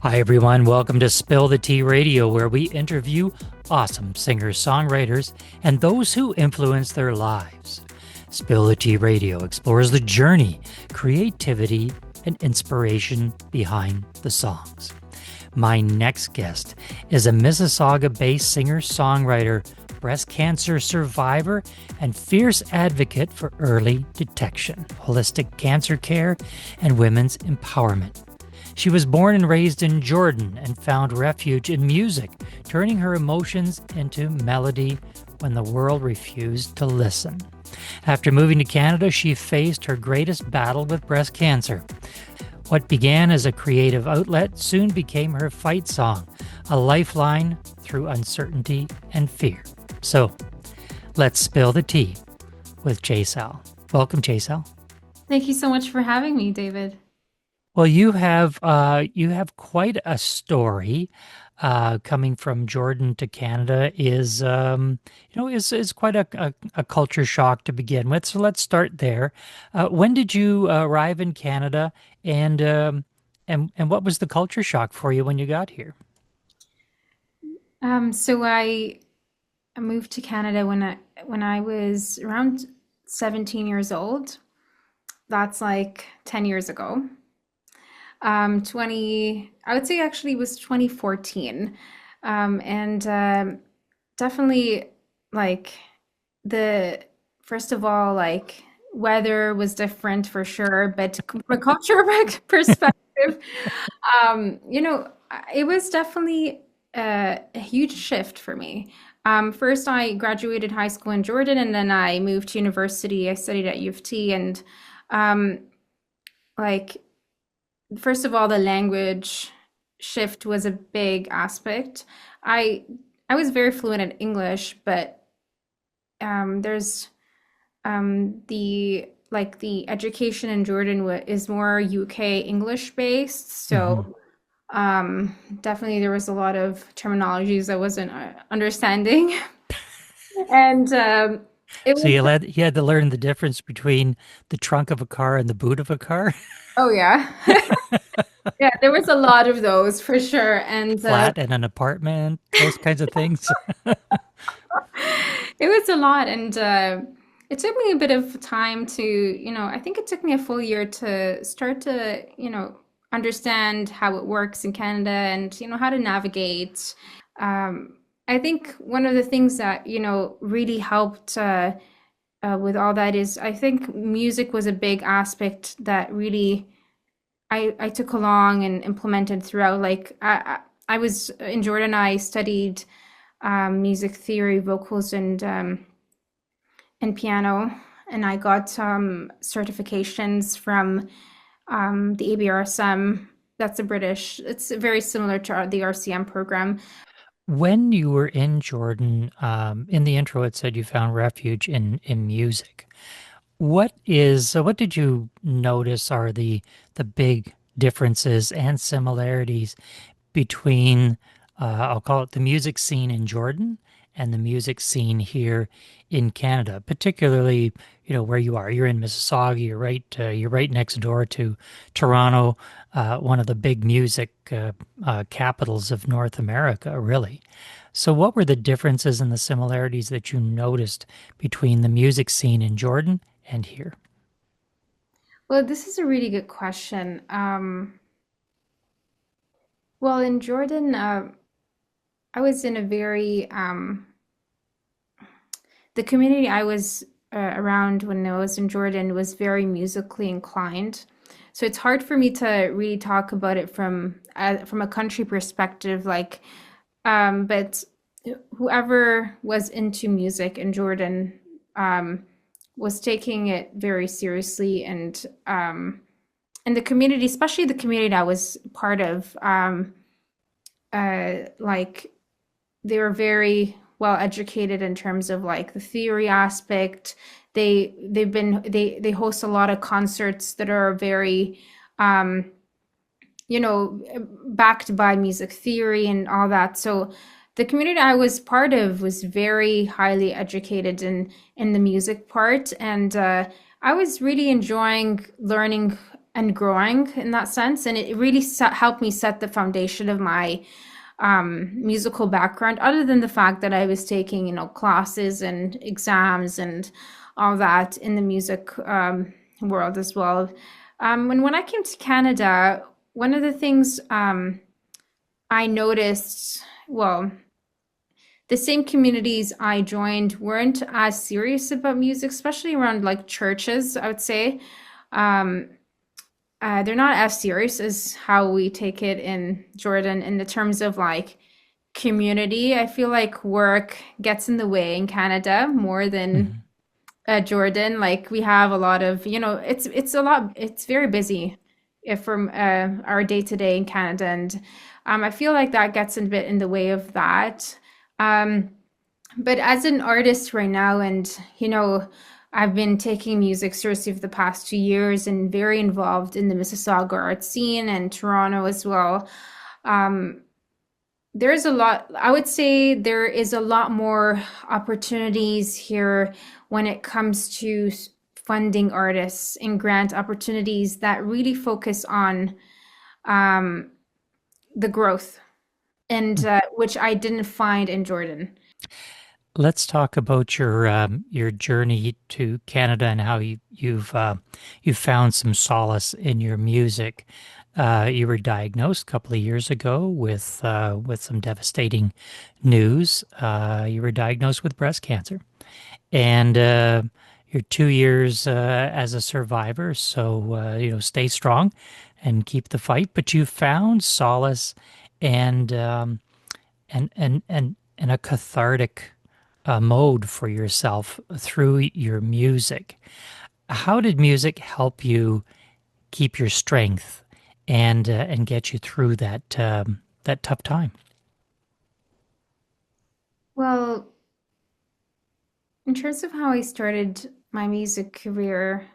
Hi, everyone. Welcome to Spill the Tea Radio, where we interview awesome singers, songwriters, and those who influence their lives. Spill the Tea Radio explores the journey, creativity, and inspiration behind the songs. My next guest is a Mississauga-based singer-songwriter, breast cancer survivor, and fierce advocate for early detection, holistic cancer care, and women's empowerment. She was born and raised in Jordan and found refuge in music, turning her emotions into melody when the world refused to listen. After moving to Canada, she faced her greatest battle with breast cancer. What began as a creative outlet soon became her fight song, a lifeline through uncertainty and fear. So, let's spill the tea with JSal. Welcome, JSal. Thank you so much for having me, David. Well, you have quite a story. Coming from Jordan to Canada is quite a culture shock to begin with. So let's start there. When did you arrive in Canada, and what was the culture shock for you when you got here? So I moved to Canada when I was around 17 years old. That's like 10 years ago. 20, I would say actually it was 2014. And Definitely like the first of all, like weather was different for sure, but from a cultural perspective, it was definitely a huge shift for me. First, I graduated high school in Jordan, and then I moved to university. I studied at U of T, and um, like first of all, the language shift was a big aspect. I I was very fluent in English, but there's the education in Jordan is more UK English based, Hmm. so definitely there was a lot of terminologies I wasn't understanding, and it So was you had to learn the difference between the trunk of a car and the boot of a car, oh yeah, yeah, there was a lot of those for sure, and flat and an apartment, those kinds of things. it was a lot, and it took me a bit of time to, I think it took me a full year to start to, understand how it works in Canada and, how to navigate. I think one of the things that, really helped with all that is I think music was a big aspect that really I took along and implemented throughout. Like I was in Jordan, I studied music theory, vocals, and piano, and I got some certifications from the ABRSM. That's a British. It's very similar to the RCM program. When you were in Jordan, in the intro, it said you found refuge in music. What did you notice are the big differences and similarities between, I'll call it the music scene in Jordan and the music scene here in Canada, particularly, where you are. You're in Mississauga. You're right next door to Toronto, one of the big music capitals of North America, really. So, what were the differences and the similarities that you noticed between the music scene in Jordan and here? Well, this is a really good question. Well, in Jordan, I was in a very the community I was around when I was in Jordan was very musically inclined. So it's hard for me to really talk about it from a country perspective. But whoever was into music in Jordan was taking it very seriously, and the community, especially the community I was part of, like they were very well educated in terms of like the theory aspect. They host a lot of concerts that are very um you know backed by music theory and all that. So the community I was part of was very highly educated in the music part, and I was really enjoying learning and growing in that sense. And it really helped me set the foundation of my musical background, other than the fact that I was taking, classes and exams and all that in the music world as well. And when I came to Canada, one of the things I noticed, well, the same communities I joined weren't as serious about music, especially around like churches, I would say. Um, they're not as serious as how we take it in Jordan in the terms of like community. I feel like work gets in the way in Canada more than Mhm. Jordan. Like we have a lot of, it's a lot, it's very busy if from our day to day in Canada, and I feel like that gets a bit in the way of that. Um, but as an artist right now, and I've been taking music seriously for the past 2 years and very involved in the Mississauga art scene and Toronto as well. Um, there's a lot, I would say there is a lot more opportunities here when it comes to funding artists and grant opportunities that really focus on um, the growth, and which I didn't find in Jordan. Let's talk about your journey to Canada and how you've found some solace in your music. You were diagnosed a couple of years ago with some devastating news. You were diagnosed with breast cancer, and you're 2 years as a survivor. So stay strong and keep the fight. But you found solace and and a cathartic mode for yourself through your music. How did music help you keep your strength and get you through that tough time? Well, in terms of how I started my music career,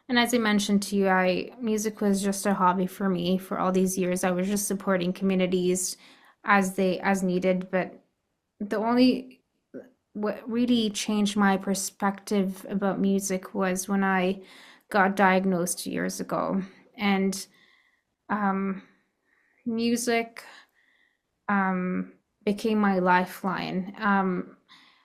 and as I mentioned to you, I music was just a hobby for me for all these years. I was just supporting communities as needed, but the only what really changed my perspective about music was when I got diagnosed 2 years ago. And um, music um, became my lifeline.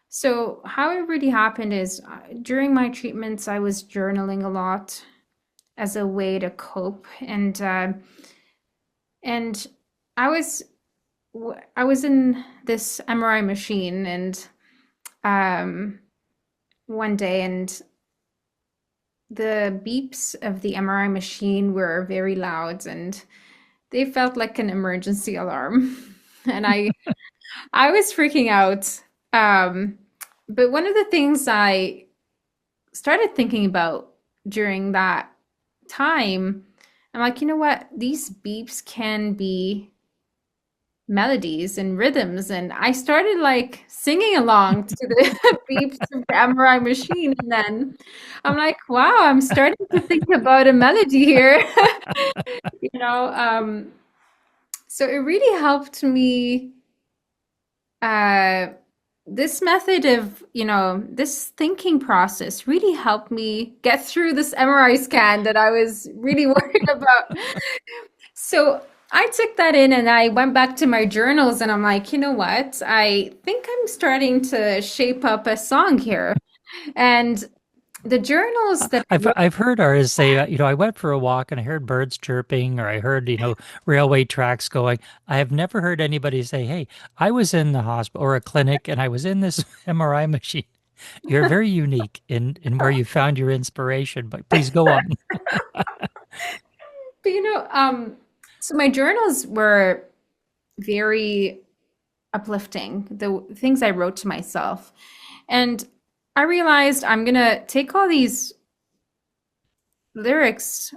So how it really happened is during my treatments, I was journaling a lot as a way to cope, and I was I was in this MRI machine, and um, one day, and the beeps of the MRI machine were very loud, and they felt like an emergency alarm, and I was freaking out. Um, but one of the things I started thinking about during that time, I'm like, you know what? These beeps can be melodies and rhythms. And I started like singing along to the beeps of the MRI machine. And then I'm like, wow, I'm starting to think about a melody here. you know, um, so it really helped me. Uh, this method of, this thinking process really helped me get through this MRI scan that I was really worried about. So I took that in and I went back to my journals and I'm like, you know what? I think I'm starting to shape up a song here. And the journals that I wrote, I've heard artists say, I went for a walk and I heard birds chirping, or I heard, railway tracks going. I have never heard anybody say, "Hey, I was in the hospital or a clinic and I was in this MRI machine." You're very unique in where you found your inspiration, but please go on. but so my journals were very uplifting, the things I wrote to myself. And I realized I'm gonna take all these lyrics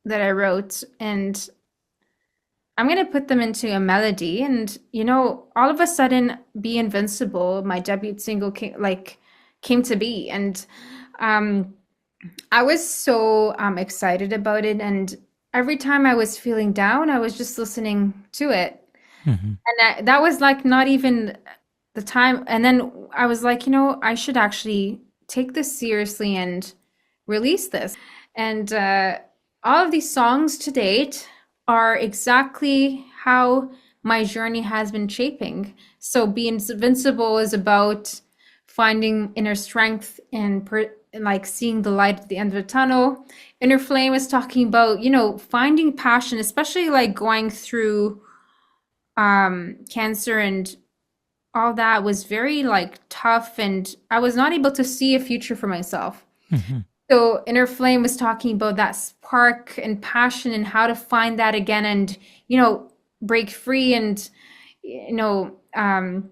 that I wrote and I'm gonna put them into a melody. And all of a sudden, "Be Invincible," my debut single, came to be. And um, I was so excited about it. And every time I was feeling down, I was just listening to it. Mhm. And that was like not even the time. And then I was like, I should actually take this seriously and release this. And all of these songs to date are exactly how my journey has been shaping. So, Being Invincible is about finding inner strength and like seeing the light at the end of the tunnel. Inner Flame is talking about, finding passion, especially like going through cancer and all that was very like tough, and I was not able to see a future for myself. Hmm. So Inner Flame was talking about that spark and passion and how to find that again and, break free and, you know, um,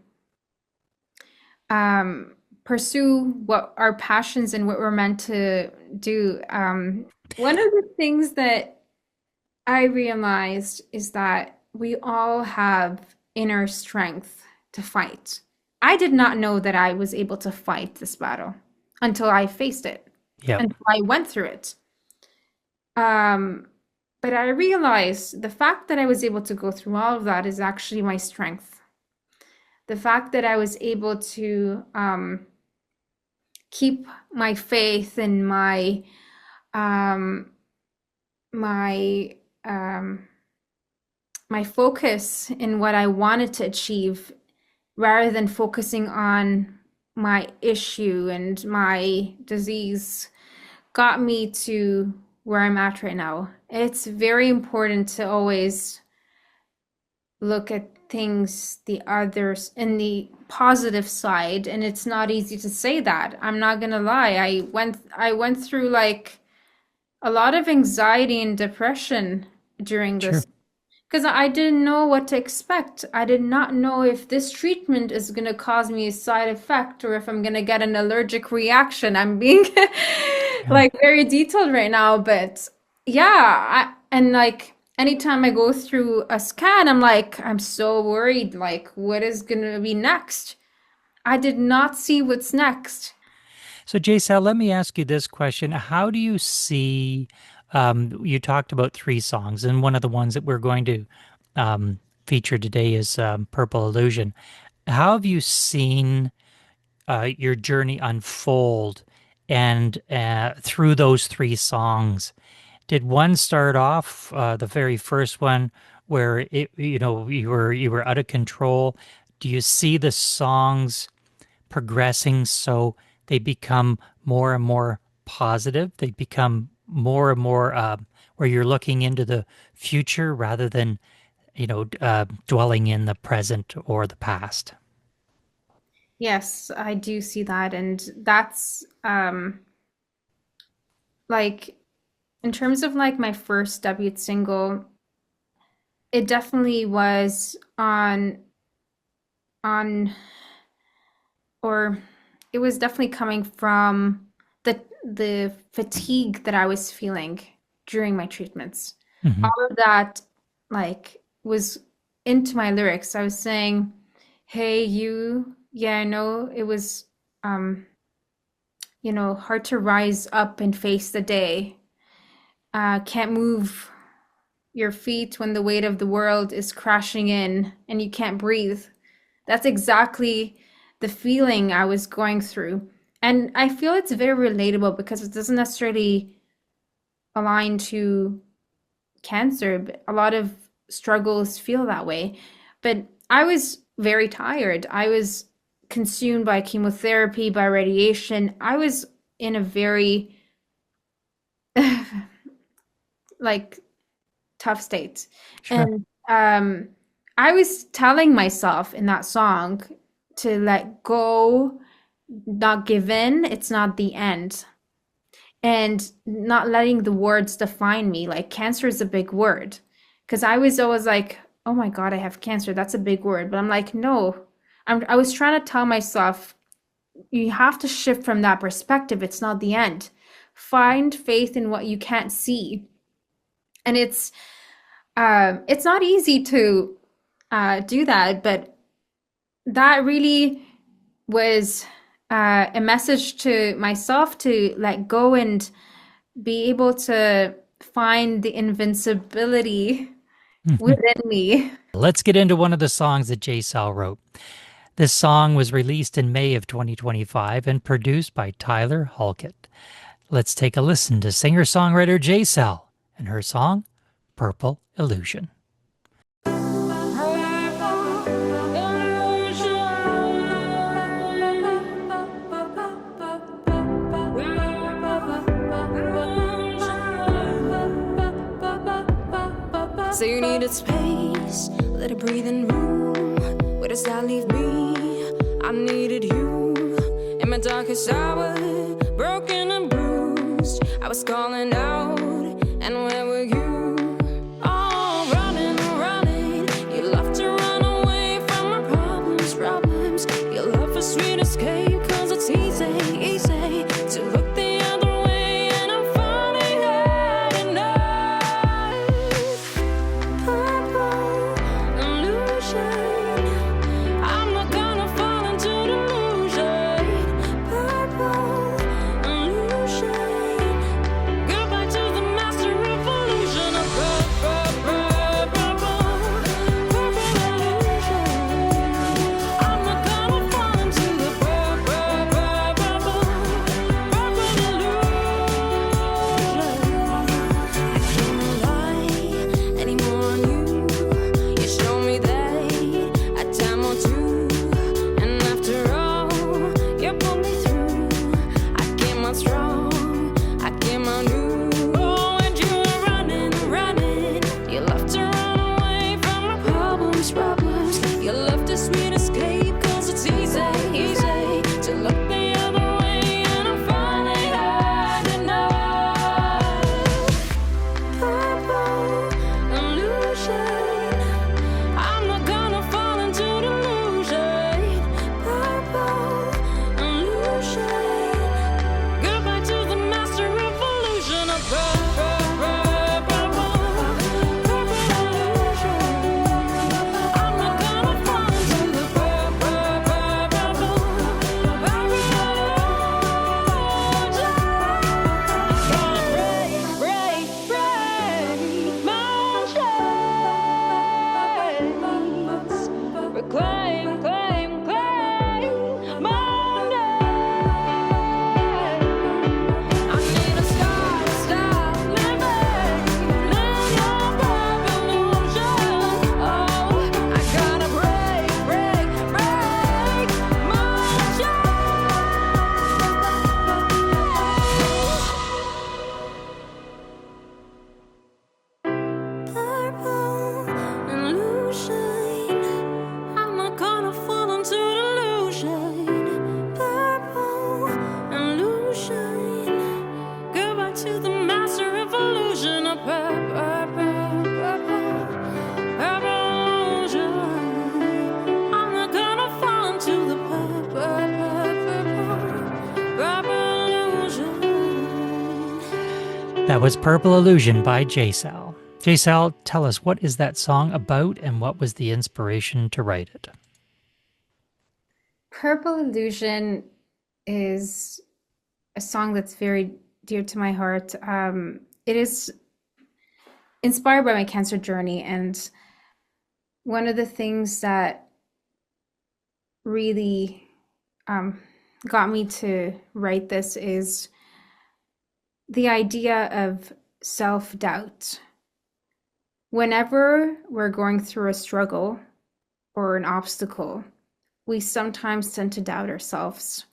pursue what our passions and what we're meant to do. One of the things that I realized is that we all have inner strength to fight. I did not know that I was able to fight this battle until I faced it, Yep. until I went through it. Um, but I realized the fact that I was able to go through all of that is actually my strength. The fact that I was able to keep my faith and um, my my focus in what I wanted to achieve rather than focusing on my issue and my disease got me to where I'm at right now. It's very important to always look at things the others in the positive side, and it's not easy to say that. I'm not gonna lie. I went through like a lot of anxiety and depression during Sure. this because I didn't know what to expect. I did not know if this treatment is going to cause me a side effect or if I'm going to get an allergic reaction. I'm being Yeah. like very detailed right now, but yeah, and like anytime I go through a scan, I'm like, I'm so worried. Like, what is going to be next? I did not see what's next. So, JSal, let me ask you this question. How do you see, you talked about three songs, and one of the ones that we're going to feature today is Purple Illusion. How have you seen your journey unfold and through those three songs? Did one start off, the very first one, where you were out of control? Do you see the songs progressing so they become more and more positive? They become more and more where you're looking into the future rather than dwelling in the present or the past. Yes, I do see that. And that's like in terms of like my first debut single, it definitely was on or it was definitely coming from the fatigue that I was feeling during my treatments. Hmm. All of that like was into my lyrics. I was saying, "Hey you, yeah, I know it was um, hard to rise up and face the day. Can't move your feet when the weight of the world is crashing in and you can't breathe." That's exactly the feeling I was going through. And I feel it's very relatable because it doesn't necessarily align to cancer, but a lot of struggles feel that way. But I was very tired. I was consumed by chemotherapy, by radiation. I was in a very like tough state. Sure. And I was telling myself in that song to let go, not give in. It's not the end. And not letting the words define me. Like cancer is a big word. Because I was always like, oh my God, I have cancer. That's a big word. But I'm like, no. I was trying to tell myself, you have to shift from that perspective. It's not the end. Find faith in what you can't see. And it's not easy to do that, but that really was a message to myself to let go and be able to find the invincibility within me. Let's get into one of the songs that JSal wrote. This song was released in May of 2025 and produced by Tyler Halkett. Let's take a listen to singer-songwriter JSal and her song, Purple Illusion. So you needed space, let it breathe in room. Where does that leave me? I needed you in my darkest hour, broken and bruised. I was calling out, and where were you? Oh, running, running. You love to run away from my problems. You love a sweet escape, 'cause it's easy to look the other way, and I'm finally had enough. Purple illusion, I'm not gonna fall into delusion. Purple illusion, goodbye to the master revolution of purple illusion. I'm not gonna fall into the purple anymore on you. You show me that a time or two, and after all, you pulled me through. I came out strong, I came out new. Oh, and you were running. You love to run away from my problems. You love to sweet escape, 'cause it's easy to look the other way, and I finally had enough. Purple illusion, I'm not gonna fall into delusion. Purple illusion, goodbye to the master revolution of purple illusion. I'm not gonna fall into the purple break my chains, reclaim my name. I need to stop living in your purple illusion. Oh, I gotta break my purple illusion. I'm not gonna fall into delusion. Purple illusion, goodbye to the master revolution of purple illusion. I'm not gonna fall into the purple illusion. That was Purple Illusion by JSal. JSal, tell us, what is that song about and what was the inspiration to write it? Purple Illusion is a song that's very dear to my heart. It is inspired by my cancer journey, and one of the things that really got me to write this is the idea of self-doubt. Whenever we're going through a struggle or an obstacle, we sometimes tend to doubt ourselves.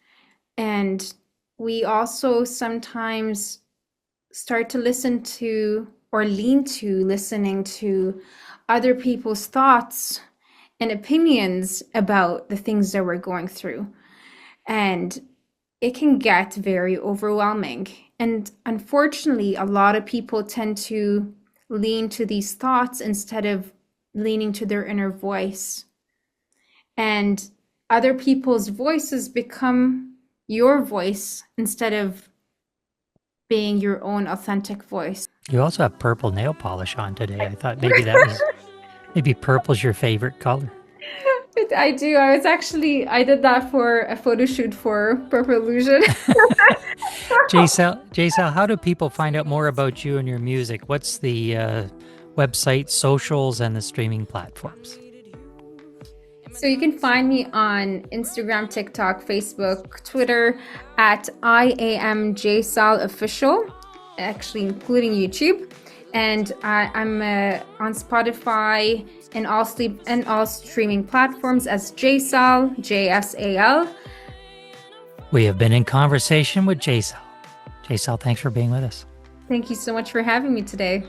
And we also sometimes start to listen to or lean to listening to other people's thoughts and opinions about the things that we're going through. And it can get very overwhelming. And unfortunately, a lot of people tend to lean to these thoughts instead of leaning to their inner voice. And other people's voices become your voice instead of being your own authentic voice. You also have purple nail polish on today. I thought maybe purple's your favorite color. I do. I did that for a photo shoot for Purple Illusion. JSal, how do people find out more about you and your music? What's the website, socials, and the streaming platforms? So you can find me on Instagram, TikTok, Facebook, Twitter at IAMJSal Official, actually including YouTube. And I'm on Spotify and all streaming platforms as JSal, JSal. We have been in conversation with JSal. JSal, thanks for being with us. Thank you so much for having me today.